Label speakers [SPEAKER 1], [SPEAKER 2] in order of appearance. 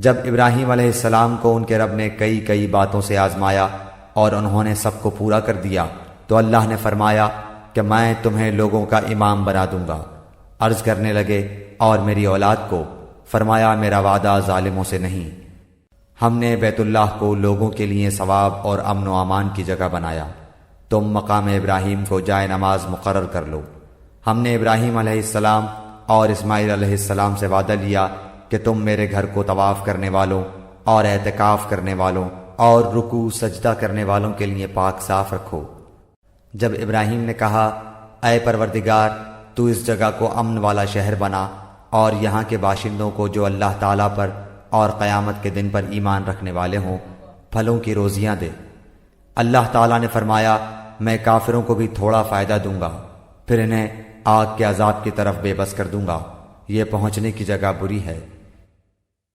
[SPEAKER 1] जब इब्राहीम अलैहिस्सलाम को उनके रब ने कई कई बातों से आजमाया और उन्होंने सबको पूरा कर दिया, तो अल्लाह ने फरमाया कि मैं तुम्हें लोगों का इमाम बना दूंगा। अर्ज करने लगे, और मेरी औलाद को? फरमाया, मेरा वादा जालिमों से नहीं। हमने बैतुल्लाह को लोगों के लिए सवाब और अमन व अमान की जगह बनाया। तुम मकाम इब्राहीम को जाए नमाज मुकर्रर कर लो। हमने इब्राहीम अलैहिस्सलाम और इस्माइल अलैहिस्सलाम से वादा लिया कि तुम मेरे घर को तवाफ करने वालों और एतकाफ करने वालों और रुकू सजदा करने वालों के लिए पाक साफ रखो। जब इब्राहीम ने कहा, ऐ परवरदिगार, तू इस जगह को अमन वाला शहर बना और यहाँ के बाशिंदों को जो अल्लाह ताला पर और क़यामत के दिन पर ईमान रखने वाले हों फलों की रोजियां दे। अल्लाह ताला ने फरमाया, मैं काफिरों को भी थोड़ा फ़ायदा दूंगा, फिर इन्हें आग के अजाब की तरफ बेबस कर दूंगा। ये पहुंचने की जगह बुरी है।